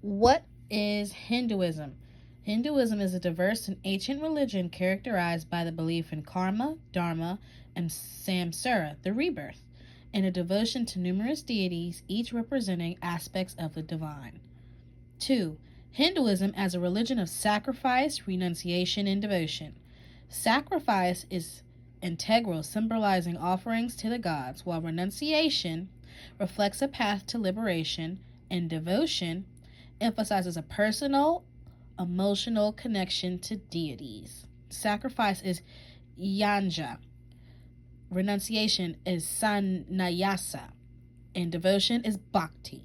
What is Hinduism? Hinduism is a diverse and ancient religion characterized by the belief in karma, dharma, and samsara, the rebirth, and a devotion to numerous deities, each representing aspects of the divine. 2. Hinduism as a religion of sacrifice, renunciation, and devotion. Sacrifice is integral, symbolizing offerings to the gods, while renunciation reflects a path to liberation, and devotion emphasizes a personal, emotional connection to deities. Sacrifice is yanja, renunciation is sannyasa, and devotion is bhakti.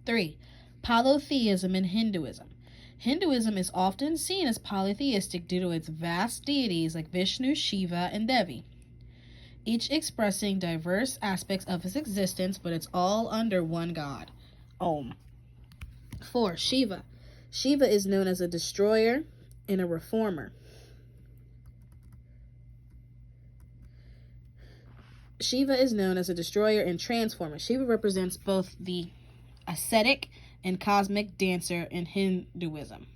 3. Polytheism in Hinduism. Hinduism is often seen as polytheistic due to its vast deities like Vishnu, Shiva, and Devi, each expressing diverse aspects of its existence, but it's all under one god, Om. 4. Shiva. Shiva is known as a destroyer and a reformer. Shiva is known as a destroyer and transformer. Shiva represents both the ascetic and cosmic dancer in Hinduism.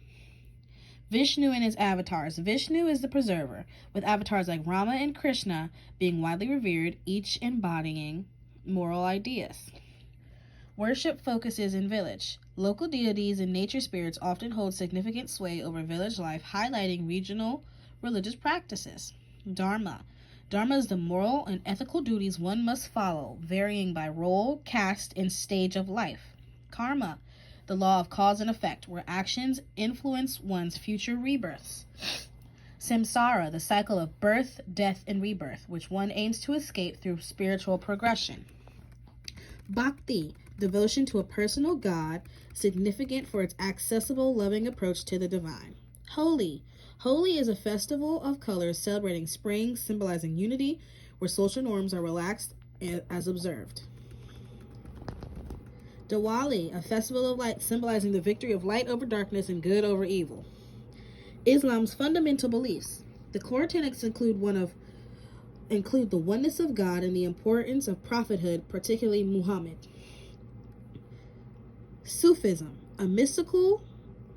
Vishnu and his avatars. Vishnu is the preserver, with avatars like Rama and Krishna being widely revered, each embodying moral ideas. Worship focuses in village. Local deities and nature spirits often hold significant sway over village life, highlighting regional religious practices. Dharma. Dharma is the moral and ethical duties one must follow, varying by role, caste, and stage of life. Karma. The law of cause and effect, where actions influence one's future rebirths. Samsara, the cycle of birth, death, and rebirth, which one aims to escape through spiritual progression. Bhakti, devotion to a personal god, significant for its accessible, loving approach to the divine. Holi. Holi is a festival of colors celebrating spring, symbolizing unity, where social norms are relaxed as observed. Diwali, a festival of light symbolizing the victory of light over darkness and good over evil. Islam's fundamental beliefs. The core tenets include the oneness of God and the importance of prophethood, particularly Muhammad. Sufism, a mystical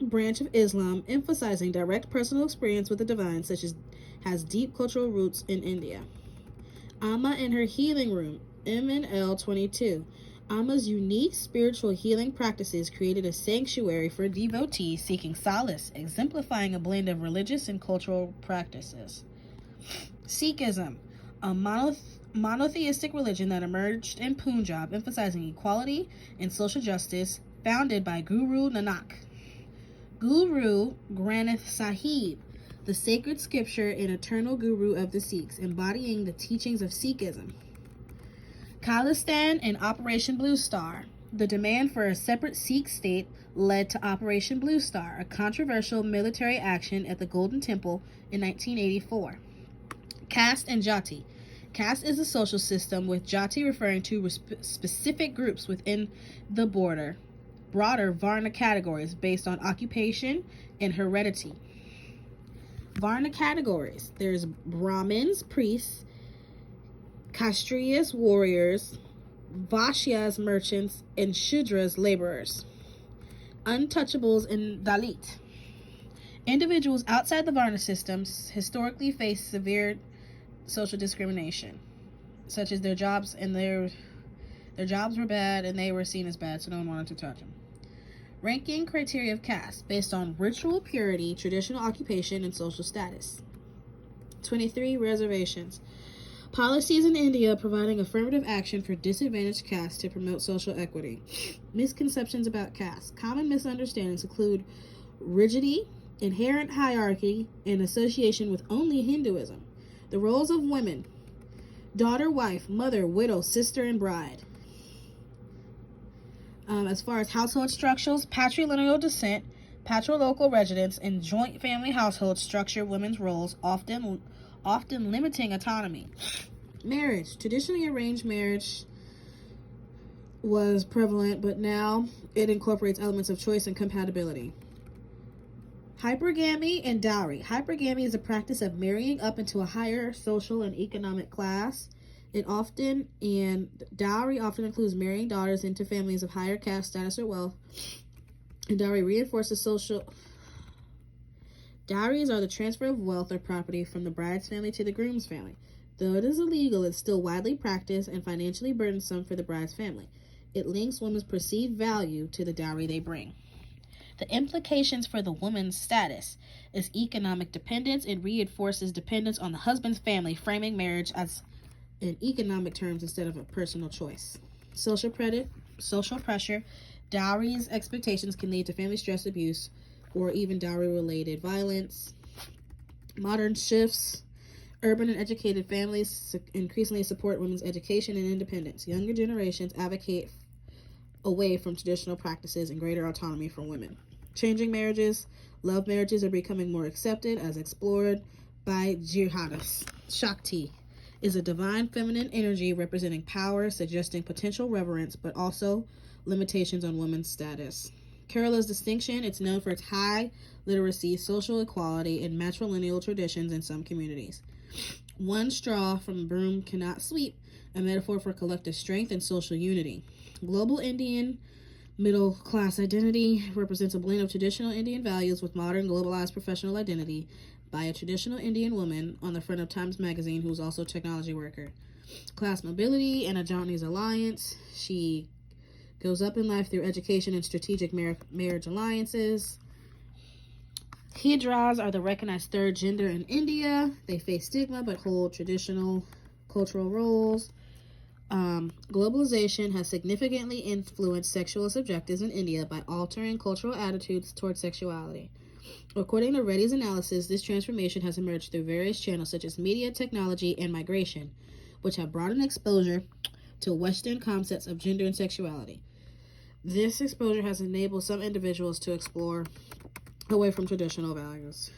branch of Islam emphasizing direct personal experience with the divine, such as has deep cultural roots in India. Amma and her healing room, MNL 22. Amma's unique spiritual healing practices created a sanctuary for devotees seeking solace, exemplifying a blend of religious and cultural practices. Sikhism, a monotheistic religion that emerged in Punjab, emphasizing equality and social justice, founded by Guru Nanak. Guru Granth Sahib, the sacred scripture and eternal guru of the Sikhs, embodying the teachings of Sikhism. Khalistan and Operation Blue Star. The demand for a separate Sikh state led to Operation Blue Star, a controversial military action at the Golden Temple in 1984. Caste and Jati. Caste is a social system, with Jati referring to specific groups within the broader Varna categories based on occupation and heredity. Varna categories. There's Brahmins, priests, Kshatriyas, warriors, Vaishyas, merchants, and Shudras, laborers. Untouchables and Dalit. Individuals outside the Varna systems historically face severe social discrimination, such as their jobs were bad and they were seen as bad, so no one wanted to touch them. Ranking criteria of caste based on ritual purity, traditional occupation, and social status. 23. Reservations. Policies in India providing affirmative action for disadvantaged castes to promote social equity. Misconceptions about caste. Common misunderstandings include rigidity, inherent hierarchy, and association with only Hinduism. The roles of women: daughter, wife, mother, widow, sister, and bride. As far as household structures, patrilineal descent, patrilocal residence, and joint family household structure women's roles, often limiting autonomy. Marriage. Traditionally arranged marriage was prevalent, but now it incorporates elements of choice and compatibility. Hypergamy and dowry. Hypergamy is a practice of marrying up into a higher social and economic class. Dowry often includes marrying daughters into families of higher caste status or wealth. And dowry reinforces social. Dowries are the transfer of wealth or property from the bride's family to the groom's family. Though it is illegal, it's still widely practiced and financially burdensome for the bride's family. It links women's perceived value to the dowry they bring. The implications for the woman's status is economic dependence. It reinforces dependence on the husband's family, framing marriage as in economic terms instead of a personal choice. Social pressure, dowries, expectations can lead to family stress, abuse, or even dowry-related violence. Modern shifts. Urban and educated families increasingly support women's education and independence. Younger generations advocate away from traditional practices and greater autonomy for women. Changing marriages. Love marriages are becoming more accepted as explored by jihadists. Shakti is a divine feminine energy representing power, suggesting potential reverence, but also limitations on women's status. Kerala's distinction, it's known for its high literacy, social equality, and matrilineal traditions in some communities. One straw from a broom cannot sweep, a metaphor for collective strength and social unity. Global Indian middle class identity represents a blend of traditional Indian values with modern globalized professional identity by a traditional Indian woman on the front of Times Magazine who is also a technology worker. Class mobility and a Johnny's alliance. She goes up in life through education and strategic marriage alliances. Hijras are the recognized third gender in India. They face stigma but hold traditional cultural roles. Globalization has significantly influenced sexual subjectives in India by altering cultural attitudes towards sexuality. According to Reddy's analysis, this transformation has emerged through various channels such as media, technology, and migration, which have broadened exposure to Western concepts of gender and sexuality. This exposure has enabled some individuals to explore away from traditional values.